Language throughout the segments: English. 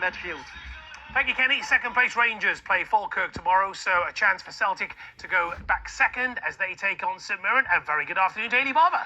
midfield. Thank you, Kenny. Second place Rangers play Falkirk tomorrow, so a chance for Celtic to go back second as they take on St Mirren. And very good afternoon, Daily Barber.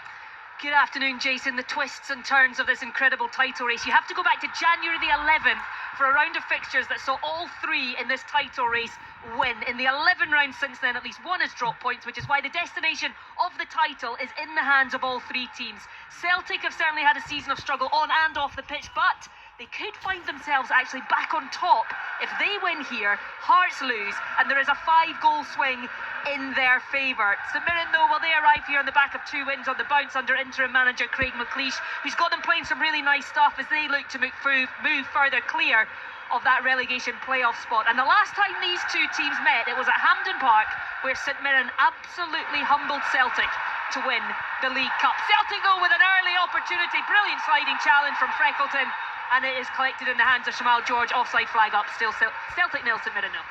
Good afternoon, Jason. The twists and turns of this incredible title race. You have to go back to January the 11th for a round of fixtures that saw all three in this title race win. In the 11 rounds since then, at least one has dropped points, which is why the destination of the title is in the hands of all three teams. Celtic have certainly had a season of struggle on and off the pitch, but they could find themselves actually back on top if they win here. Hearts lose, and there is a 5-goal swing in their favour. St Mirren, though, well, they arrive here on the back of 2 wins on the bounce under interim manager Craig McLeish, who's got them playing some really nice stuff as they look to move further clear of that relegation playoff spot. And the last time these two teams met, it was at Hampden Park, where St Mirren absolutely humbled Celtic to win the League Cup. Celtic, though, with an early opportunity, brilliant sliding challenge from Freckleton, and it is collected in the hands of Shamal George. Offside flag up, still Celtic nil, St Mirren nil.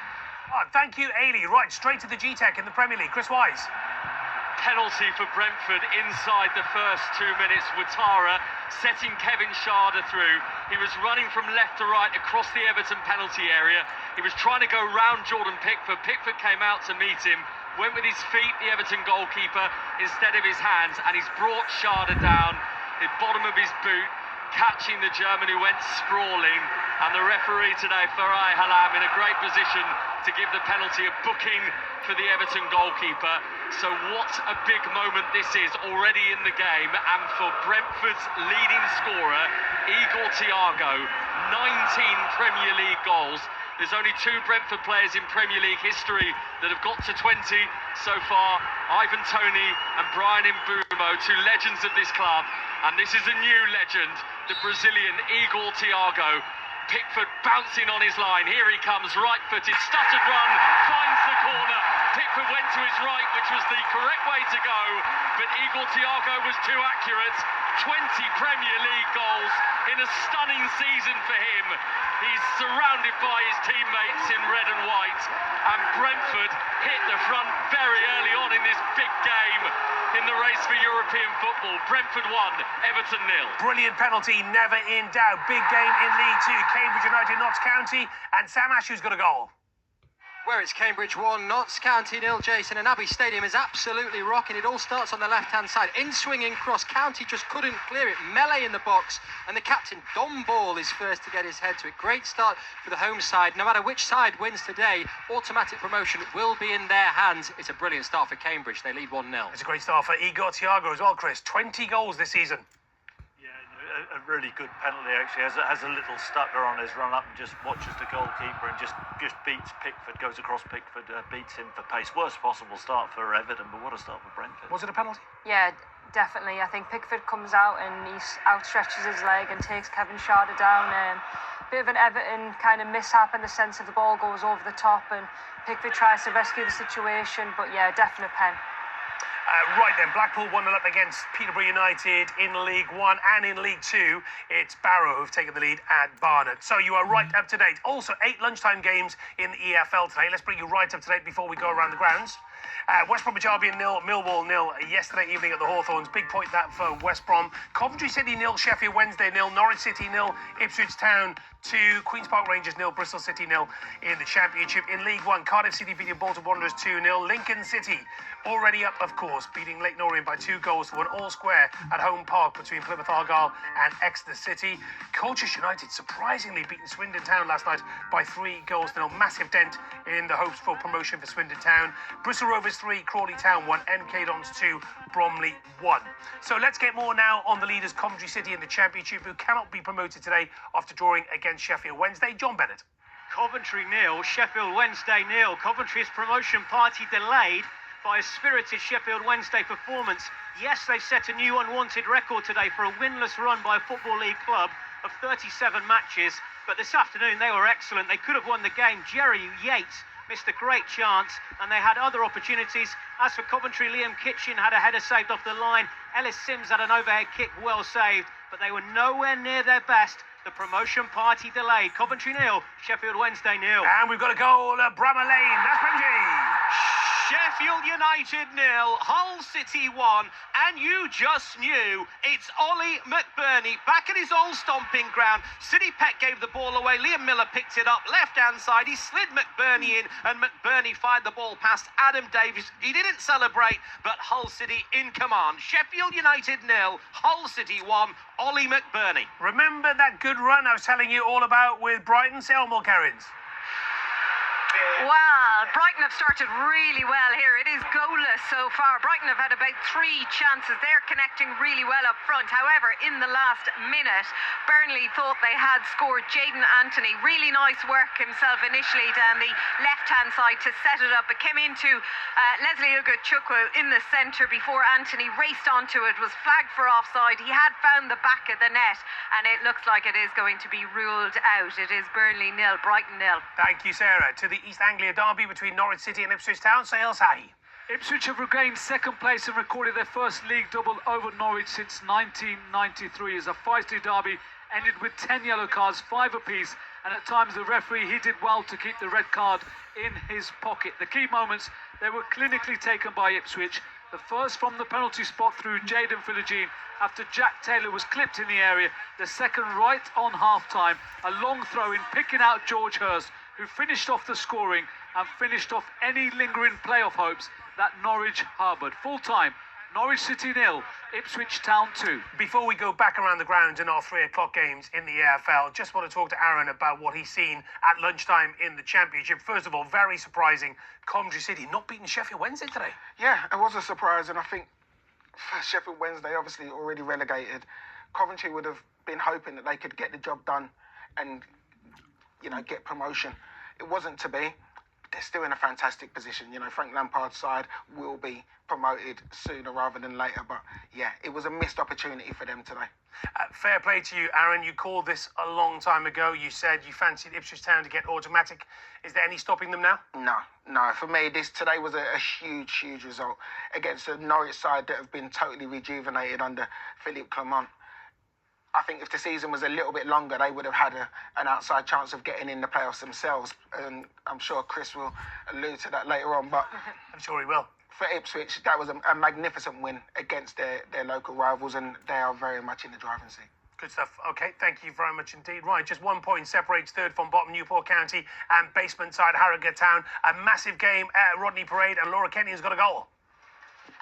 Oh, thank you, Ailey. Right, straight to the G-Tech in the Premier League. Chris Wise. Penalty for Brentford inside the first 2 minutes. Ouattara setting Kevin Schade through. He was running from left to right across the Everton penalty area. He was trying to go round Jordan Pickford. Pickford came out to meet him, went with his feet, the Everton goalkeeper, instead of his hands, and he's brought Schade down, the bottom of his boot, catching the German who went sprawling. And the referee today, Farai Halam, in a great position to give the penalty, a booking for the Everton goalkeeper. So what a big moment this is already in the game. And for Brentford's leading scorer, Igor Thiago, 19 Premier League goals. There's only 2 Brentford players in Premier League history that have got to 20 so far. Ivan Toney and Brian Mbeumo, 2 legends of this club. And this is a new legend, the Brazilian Igor Thiago. Pickford bouncing on his line. Here he comes, right-footed, stuttered run, finds the corner. Pickford went to his right, which was the correct way to go, but Igor Thiago was too accurate. 20 Premier League goals in a stunning season for him. He's surrounded by his teammates in red and white, and Brentford hit the front very early on in this big game in the race for European football. Brentford 1, Everton 0. Brilliant penalty, never in doubt. Big game in League 2. Cambridge United, Notts County, and Sam Ashew's got a goal. Where it's Cambridge 1, Notts County 0, Jason, and Abbey Stadium is absolutely rocking. It all starts on the left-hand side. In-swinging cross, County just couldn't clear it. Melee in the box, and the captain, Dom Ball, is first to get his head to it. Great start for the home side. No matter which side wins today, automatic promotion will be in their hands. It's a brilliant start for Cambridge. They lead 1-0. It's a great start for Igor Thiago as well, Chris. 20 goals this season. A really good penalty, actually. Has a little stutter on his run up and just watches the goalkeeper and just beats Pickford, goes across Pickford, beats him for pace. Worst possible start for Everton, but what a start for Brentford. Was it a penalty? Yeah, definitely. I think Pickford comes out and he outstretches his leg and takes Kevin Schade down. Bit of an Everton kind of mishap in the sense of the ball goes over the top and Pickford tries to rescue the situation, but yeah, definite pen. Right then, Blackpool 1-0 up against Peterborough United in League 1, and in League 2, it's Barrow who've taken the lead at Barnet. So you are right up to date. Also, 8 lunchtime games in the EFL today. Let's bring you right up to date before we go around the grounds. West Bromwich Albion 0, Millwall 0 yesterday evening at the Hawthorns. Big point that for West Brom. Coventry City 0, Sheffield Wednesday 0, Norwich City 0, Ipswich Town 2, Queen's Park Rangers 0, Bristol City 0 in the Championship. In League 1, Cardiff City beating Bolton Wanderers 2-0. Lincoln City already up, of course, beating Leyton Orient by 2 goals to 1, all square at home park between Plymouth Argyle and Exeter City. Colchester United surprisingly beating Swindon Town last night by 3 goals to 0. Massive dent in the hopes for promotion for Swindon Town. Bristol Rovers 3, Crawley Town 1, MK Dons 2, Bromley 1. So let's get more now on the leaders, Coventry City in the Championship, who cannot be promoted today after drawing against Sheffield Wednesday. John Bennett. Coventry 0, Sheffield Wednesday 0. Coventry's promotion party delayed by a spirited Sheffield Wednesday performance. Yes, they've set a new unwanted record today for a winless run by a Football League club of 37 matches, but this afternoon they were excellent. They could have won the game. Jerry Yates missed a great chance, and they had other opportunities. As for Coventry, Liam Kitchen had a header saved off the line. Ellis Sims had an overhead kick well saved, but they were nowhere near their best. The promotion party delayed. Coventry 0, Sheffield Wednesday 0. And we've got a goal at Bramall Lane. That's Benji. Sheffield United 0, Hull City 1, and you just knew it's Ollie McBurney back at his old stomping ground. City Pet gave the ball away, Liam Miller picked it up, left-hand side, he slid McBurney in, and McBurney fired the ball past Adam Davies. He didn't celebrate, but Hull City in command. Sheffield United 0, Hull City 1, Ollie McBurney. Remember that good run I was telling you all about with Brighton? Say on more, Karins. Well, Brighton have started really well here. It is goalless so far. Brighton have had about 3 chances. They're connecting really well up front. However, in the last minute, Burnley thought they had scored. Jayden Anthony, really nice work himself initially down the left-hand side to set it up. It came into Leslie Ugochukwu in the centre before Anthony raced onto it, was flagged for offside. He had found the back of the net, and it looks like it is going to be ruled out. It is Burnley 0, Brighton 0. Thank you, Sarah. To the East Anglia derby between Norwich City and Ipswich Town, say El Sahi. Ipswich have regained second place and recorded their first league double over Norwich since 1993 as a feisty derby ended with 10 yellow cards, 5 apiece, and at times the referee, he did well to keep the red card in his pocket. The key moments, they were clinically taken by Ipswich. The first from the penalty spot through Jayden Philogene after Jack Taylor was clipped in the area. The second right on half-time, a long throw-in picking out George Hurst, who finished off the scoring and finished off any lingering playoff hopes that Norwich harboured. Full-time, Norwich City 0, Ipswich Town 2. Before we go back around the grounds in our 3 o'clock games in the AFL, just want to talk to Aaron about what he's seen at lunchtime in the Championship. First of all, very surprising, Coventry City not beating Sheffield Wednesday today. Yeah, it was a surprise, and I think for Sheffield Wednesday, obviously already relegated, Coventry would have been hoping that they could get the job done and, you know, get promotion. It wasn't to be. They're still in a fantastic position. You know, Frank Lampard's side will be promoted sooner rather than later. But yeah, it was a missed opportunity for them today. Fair play to you, Aaron. You called this a long time ago. You said you fancied Ipswich Town to get automatic. Is there any stopping them now? No. For me, today was a huge result against a Norwich side that have been totally rejuvenated under Philippe Clement. I think if the season was a little bit longer, they would have had an outside chance of getting in the playoffs themselves. And I'm sure Chris will allude to that later on. But I'm sure he will. For Ipswich, that was a magnificent win against their local rivals, and they are very much in the driving seat. Good stuff. Okay, thank you very much indeed. Right, just 1 point separates third from bottom Newport County and basement side Harrogate Town. A massive game at Rodney Parade, and Laura Kennyon's got a goal.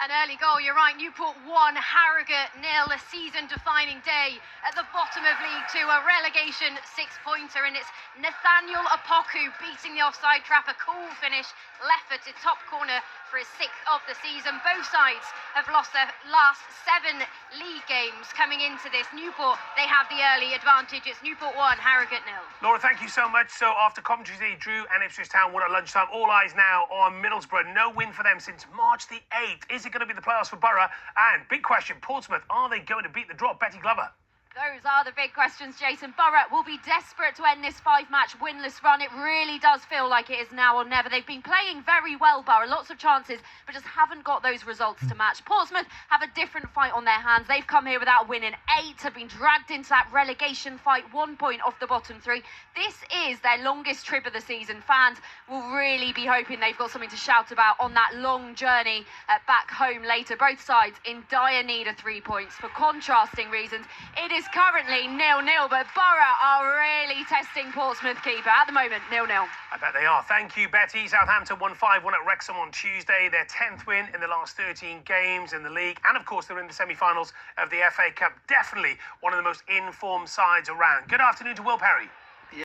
An early goal, you're right. Newport 1, Harrogate 0. A season-defining day at the bottom of League 2. A relegation 6-pointer, and it's Nathaniel Apoku beating the offside trap. A cool finish, left foot to top corner for his 6th of the season. Both sides have lost their last 7 league games coming into this. Newport, they have the early advantage. It's Newport 1, Harrogate 0. Laura, thank you so much. So after Coventry City drew and Ipswich Town won at lunchtime, all eyes now on Middlesbrough. No win for them since March the 8th. Is it going to be the playoffs for Borough? And big question, Portsmouth, are they going to beat the drop? Betty Glover. Those are the big questions, Jason. Borough will be desperate to end this 5-match winless run. It really does feel like it is now or never. They've been playing very well, Borough. Lots of chances, but just haven't got those results to match. Portsmouth have a different fight on their hands. They've come here without winning 8, have been dragged into that relegation fight, 1 point off the bottom 3. This is their longest trip of the season. Fans will really be hoping they've got something to shout about on that long journey back home later. Both sides in dire need of 3 points for contrasting reasons. It is currently 0-0, but Borough are really testing Portsmouth keeper at the moment. 0-0. I bet they are. Thank you, Betty. Southampton won 5-1 at Wrexham on Tuesday. Their 10th win in the last 13 games in the league. And, of course, they're in the semi-finals of the FA Cup. Definitely one of the most informed sides around. Good afternoon to Will Perry.